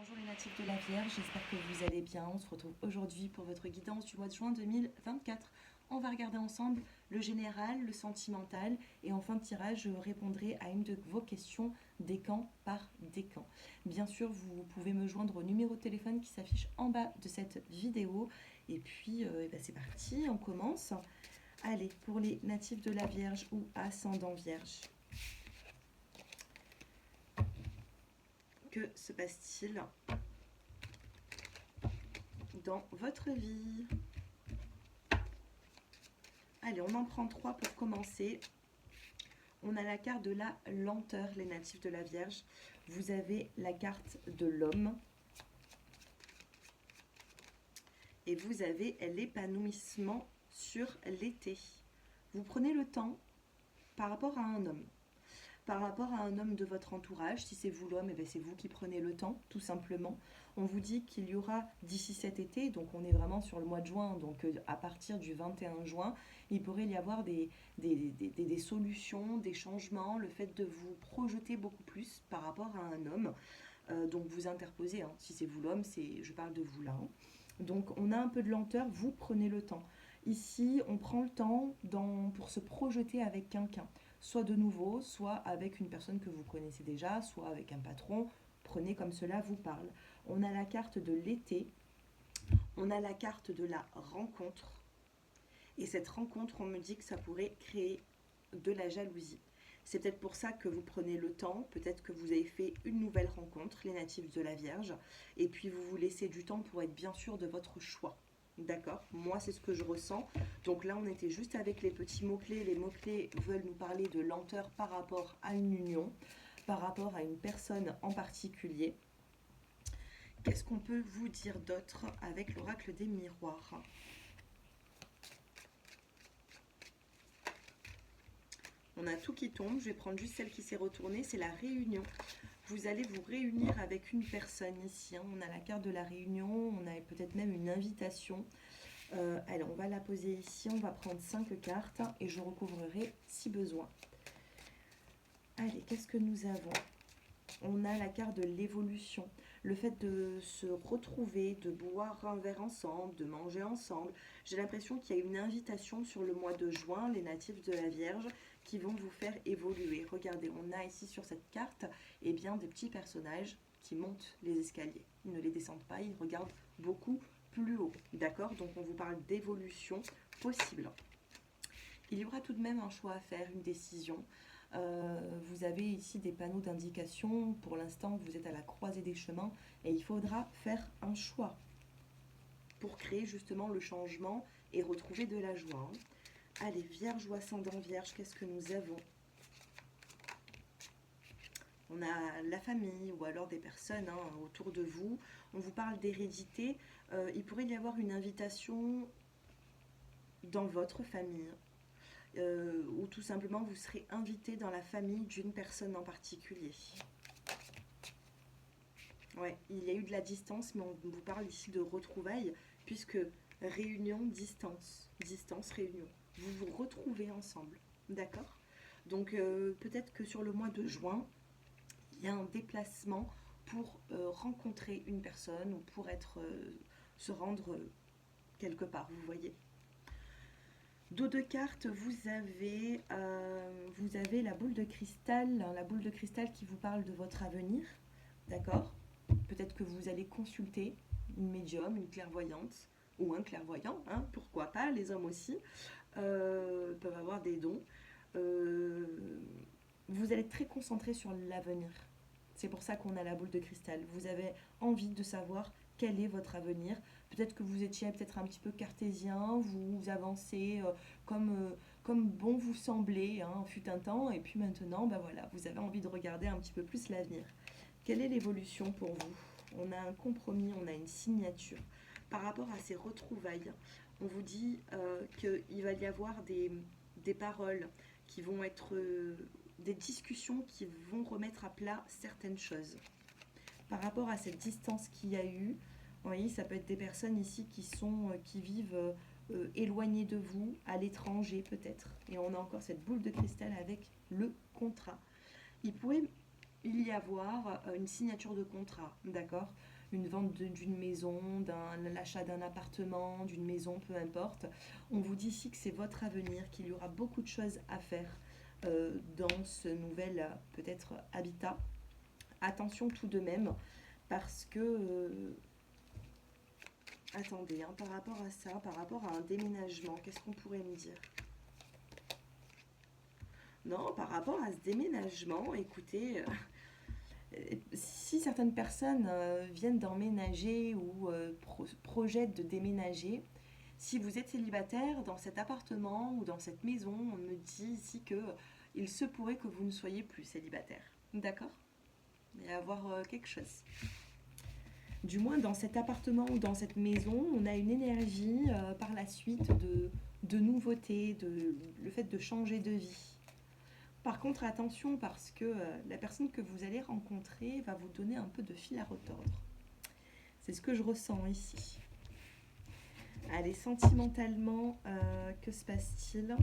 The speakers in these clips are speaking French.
Bonjour les natifs de la Vierge, j'espère que vous allez bien. On se retrouve aujourd'hui pour votre guidance du mois de juin 2024. On va regarder ensemble le général, le sentimental et en fin de tirage, je répondrai à une de vos questions décan par décan. Bien sûr, vous pouvez me joindre au numéro de téléphone qui s'affiche en bas de cette vidéo. Et puis, c'est parti, on commence. Allez, pour les natifs de la Vierge ou ascendant Vierge. Que se passe-t-il dans votre vie? Allez, on en prend 3 pour commencer. On a la carte de la lenteur, les natifs de la Vierge. Vous avez la carte de l'homme. Et vous avez l'épanouissement sur l'été. Vous prenez le temps par rapport à un homme. Par rapport à un homme de votre entourage, si c'est vous l'homme, c'est vous qui prenez le temps, tout simplement. On vous dit qu'il y aura d'ici cet été, donc on est vraiment sur le mois de juin, donc à partir du 21 juin, il pourrait y avoir des solutions, des changements, le fait de vous projeter beaucoup plus par rapport à un homme. Donc vous interposez, hein, si c'est vous l'homme, je parle de vous là. Hein. Donc on a un peu de lenteur, vous prenez le temps. Ici, on prend le temps pour se projeter avec quelqu'un, soit de nouveau, soit avec une personne que vous connaissez déjà, soit avec un patron. Prenez comme cela vous parle. On a la carte de l'été, on a la carte de la rencontre. Et cette rencontre, on me dit que ça pourrait créer de la jalousie. C'est peut-être pour ça que vous prenez le temps, peut-être que vous avez fait une nouvelle rencontre, les natifs de la Vierge, et puis vous vous laissez du temps pour être bien sûr de votre choix. D'accord? Moi, c'est ce que je ressens. Donc là, on était juste avec les petits mots-clés. Les mots-clés veulent nous parler de lenteur par rapport à une union, par rapport à une personne en particulier. Qu'est-ce qu'on peut vous dire d'autre avec l'oracle des miroirs? On a tout qui tombe, je vais prendre juste celle qui s'est retournée, c'est la réunion. Vous allez vous réunir avec une personne ici. Hein. On a la carte de la réunion, on a peut-être même une invitation. Alors, on va la poser ici, on va prendre 5 cartes et je recouvrerai si besoin. Allez, qu'est-ce que nous avons? On a la carte de l'évolution, le fait de se retrouver, de boire un verre ensemble, de manger ensemble. J'ai l'impression qu'il y a une invitation sur le mois de juin, les natifs de la Vierge, qui vont vous faire évoluer. Regardez, on a ici sur cette carte des petits personnages qui montent les escaliers. Ils ne les descendent pas, ils regardent beaucoup plus haut. D'accord? Donc on vous parle d'évolution possible. Il y aura tout de même un choix à faire, une décision. Vous avez ici des panneaux d'indication. Pour l'instant, vous êtes à la croisée des chemins et il faudra faire un choix pour créer justement le changement et retrouver de la joie. Allez, Vierge ou ascendant Vierge, qu'est-ce que nous avons? On a la famille ou alors des personnes autour de vous. On vous parle d'hérédité. Il pourrait y avoir une invitation dans votre famille. Ou tout simplement vous serez invité dans la famille d'une personne en particulier. Ouais, il y a eu de la distance, mais on vous parle ici de retrouvailles, puisque réunion, distance, distance, réunion. Vous vous retrouvez ensemble, d'accord? Donc peut-être que sur le mois de juin, il y a un déplacement pour rencontrer une personne ou pour se rendre quelque part, vous voyez. Dos de cartes, vous avez la boule de cristal, la boule de cristal qui vous parle de votre avenir, d'accord? Peut-être que vous allez consulter une médium, une clairvoyante ou un clairvoyant, hein, pourquoi pas, les hommes aussi peuvent avoir des dons. Vous allez être très concentré sur l'avenir. C'est pour ça qu'on a la boule de cristal. Vous avez envie de savoir quel est votre avenir. Peut-être que vous étiez peut-être un petit peu cartésien, vous avancez comme bon vous semblez, hein, fut un temps, et puis maintenant, voilà, vous avez envie de regarder un petit peu plus l'avenir. Quelle est l'évolution pour vous? On a un compromis, on a une signature. Par rapport à ces retrouvailles, on vous dit qu'il va y avoir des paroles qui vont être des discussions qui vont remettre à plat certaines choses. Par rapport à cette distance qu'il y a eu, vous voyez, ça peut être des personnes ici qui vivent éloignées de vous, à l'étranger peut-être. Et on a encore cette boule de cristal avec le contrat. Il pourrait y avoir une signature de contrat, d'accord? une vente d'une maison, l'achat d'un appartement, d'une maison, peu importe. On vous dit ici que c'est votre avenir, qu'il y aura beaucoup de choses à faire dans ce nouvel peut-être habitat. Attention tout de même, parce que attendez, hein, par rapport à ça, par rapport à un déménagement, qu'est-ce qu'on pourrait me dire? Non, par rapport à ce déménagement, écoutez, si certaines personnes viennent d'emménager ou projettent de déménager, si vous êtes célibataire dans cet appartement ou dans cette maison, on me dit ici que il se pourrait que vous ne soyez plus célibataire. D'accord? Il va y avoir quelque chose. Du moins dans cet appartement ou dans cette maison, on a une énergie par la suite de nouveauté, le fait de changer de vie. Par contre, attention parce que la personne que vous allez rencontrer va vous donner un peu de fil à retordre. C'est ce que je ressens ici. Allez, sentimentalement, que se passe-t-il?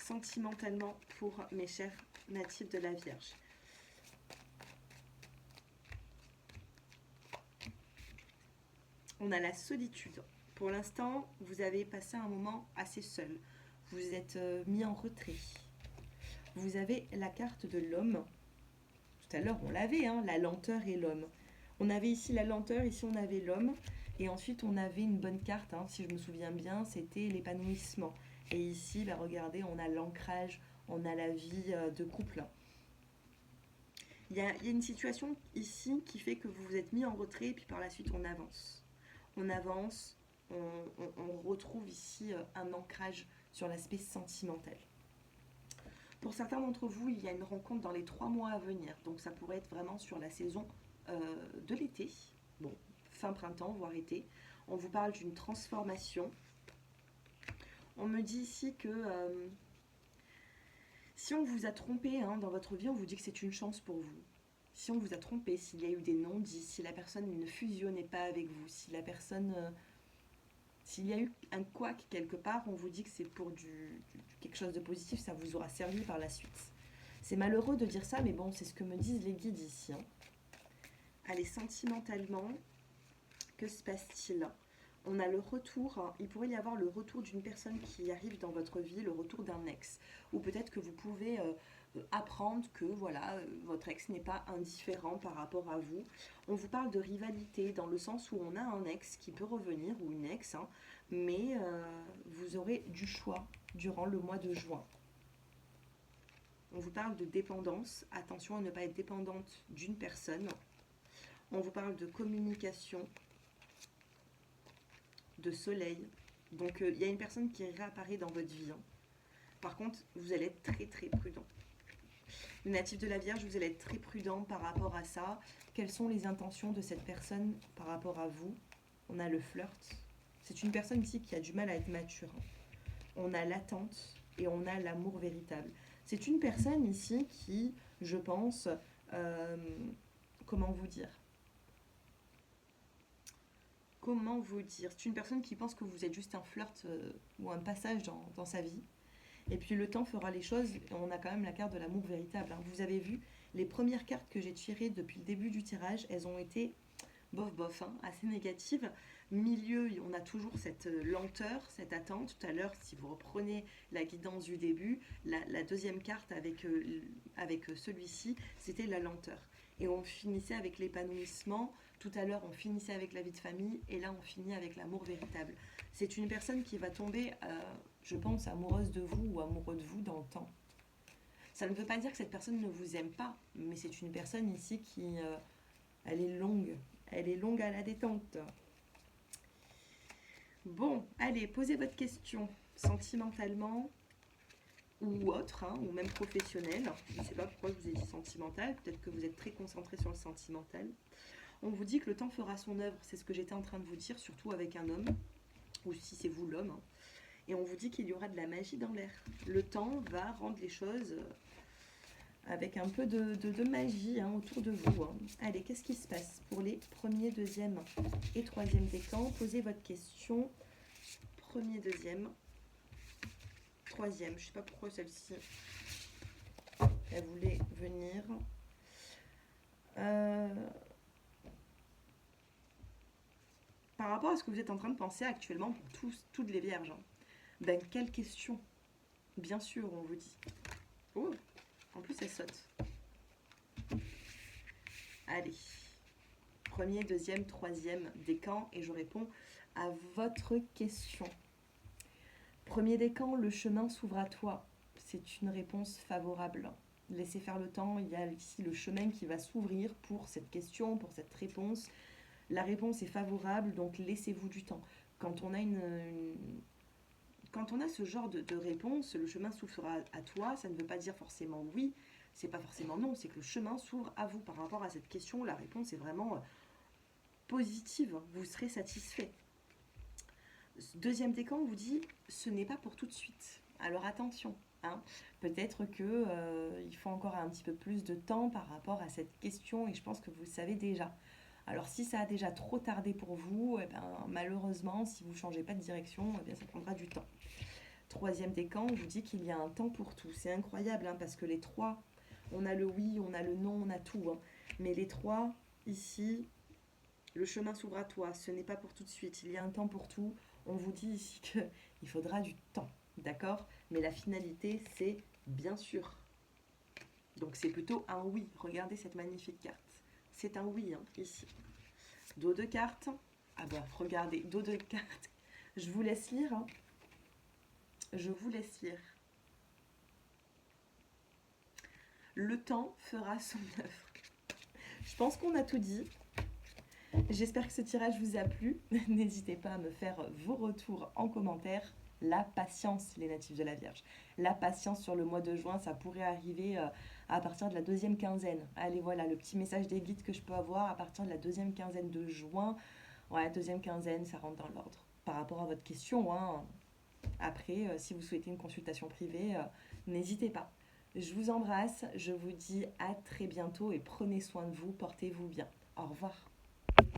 Sentimentalement pour mes chers natifs de la Vierge. On a la solitude. Pour l'instant, vous avez passé un moment assez seul. Vous êtes mis en retrait. Vous avez la carte de l'homme. Tout à l'heure, on l'avait, hein, la lenteur et l'homme. On avait ici la lenteur, ici on avait l'homme. Et ensuite, on avait une bonne carte, hein, si je me souviens bien, c'était l'épanouissement. Et ici, bah, regardez, on a l'ancrage, on a la vie de couple. Il y a une situation ici qui fait que vous vous êtes mis en retrait et puis par la suite, on avance. On avance, on retrouve ici un ancrage sur l'aspect sentimental. Pour certains d'entre vous, il y a une rencontre dans les 3 mois à venir. Donc ça pourrait être vraiment sur la saison de l'été. Bon, fin printemps, voire été. On vous parle d'une transformation. On me dit ici que si on vous a trompé dans votre vie, on vous dit que c'est une chance pour vous. Si on vous a trompé, s'il y a eu des non-dits, si la personne ne fusionnait pas avec vous, si la personne... s'il y a eu un couac quelque part, on vous dit que c'est pour quelque chose de positif, ça vous aura servi par la suite. C'est malheureux de dire ça, mais bon, c'est ce que me disent les guides ici. Hein. Allez, sentimentalement, que se passe-t-il? On a le retour, il pourrait y avoir le retour d'une personne qui arrive dans votre vie, le retour d'un ex. Ou peut-être que vous pouvez apprendre que voilà, votre ex n'est pas indifférent par rapport à vous. On vous parle de rivalité dans le sens où on a un ex qui peut revenir, ou une ex, hein, mais vous aurez du choix durant le mois de juin. On vous parle de dépendance, attention à ne pas être dépendante d'une personne. On vous parle de communication, de soleil. Donc il y a une personne qui réapparaît dans votre vie. Hein. Par contre, vous allez être très très prudent. Le natif de la Vierge, vous allez être très prudent par rapport à ça. Quelles sont les intentions de cette personne par rapport à vous? On a le flirt. C'est une personne ici qui a du mal à être mature. On a l'attente et on a l'amour véritable. C'est une personne ici qui, je pense, comment vous dire, c'est une personne qui pense que vous êtes juste un flirt ou un passage dans sa vie. Et puis le temps fera les choses. On a quand même la carte de l'amour véritable. Hein. Vous avez vu, les premières cartes que j'ai tirées depuis le début du tirage, elles ont été bof, hein, assez négatives. Milieu, on a toujours cette lenteur, cette attente. Tout à l'heure, si vous reprenez la guidance du début, la deuxième carte avec celui-ci, c'était la lenteur. Et on finissait avec l'épanouissement. Tout à l'heure, on finissait avec la vie de famille. Et là, on finit avec l'amour véritable. C'est une personne qui va tomber, je pense, amoureuse de vous ou amoureux de vous dans le temps. Ça ne veut pas dire que cette personne ne vous aime pas. Mais c'est une personne ici qui... elle est longue. Elle est longue à la détente. Bon, allez, posez votre question sentimentalement ou autre, hein, ou même professionnel. Je ne sais pas pourquoi je vous ai dit sentimental. Peut-être que vous êtes très concentré sur le sentimental. On vous dit que le temps fera son œuvre. C'est ce que j'étais en train de vous dire, surtout avec un homme. Ou si c'est vous l'homme. Hein. Et on vous dit qu'il y aura de la magie dans l'air. Le temps va rendre les choses... avec un peu de magie hein, autour de vous. Hein. Allez, qu'est-ce qui se passe pour les premiers, deuxième et troisième décans? Posez votre question. Premier, deuxième, troisième. Je ne sais pas pourquoi celle-ci, elle voulait venir. Euh, Par rapport à ce que vous êtes en train de penser actuellement pour toutes les vierges, hein, ben quelle question? Bien sûr, on vous dit. Oh, en plus elle saute. Allez. Premier, deuxième, troisième décan et je réponds à votre question. Premier décan, le chemin s'ouvre à toi. C'est une réponse favorable. Laissez faire le temps, il y a ici le chemin qui va s'ouvrir pour cette question, pour cette réponse. La réponse est favorable, donc laissez-vous du temps. Quand on a quand on a ce genre de réponse, le chemin s'ouvre à toi, ça ne veut pas dire forcément oui, c'est pas forcément non, c'est que le chemin s'ouvre à vous par rapport à cette question. La réponse est vraiment positive, vous serez satisfait. Deuxième décan, on vous dit ce n'est pas pour tout de suite. Alors attention, hein, peut-être que il faut encore un petit peu plus de temps par rapport à cette question et je pense que vous le savez déjà. Alors si ça a déjà trop tardé pour vous, eh ben, malheureusement, si vous ne changez pas de direction, eh bien, ça prendra du temps. Troisième décan, on vous dit qu'il y a un temps pour tout. C'est incroyable hein, parce que les trois, on a le oui, on a le non, on a tout. Hein. Mais les trois, ici, le chemin s'ouvre à toi, ce n'est pas pour tout de suite, il y a un temps pour tout. On vous dit ici qu'il faudra du temps, d'accord? Mais la finalité, c'est bien sûr. Donc c'est plutôt un oui. Regardez cette magnifique carte. C'est un oui, hein, ici. Dos de carte. Ah bah, regardez, dos de carte. Je vous laisse lire. Hein. Je vous laisse lire. Le temps fera son œuvre. Je pense qu'on a tout dit. J'espère que ce tirage vous a plu. N'hésitez pas à me faire vos retours en commentaire. La patience, les natifs de la Vierge. La patience sur le mois de juin, ça pourrait arriver à partir de la deuxième quinzaine. Allez, voilà, le petit message des guides que je peux avoir à partir de la deuxième quinzaine de juin. Ouais, deuxième quinzaine, ça rentre dans l'ordre. Par rapport à votre question, hein. Après, si vous souhaitez une consultation privée, n'hésitez pas. Je vous embrasse, je vous dis à très bientôt et prenez soin de vous, portez-vous bien. Au revoir.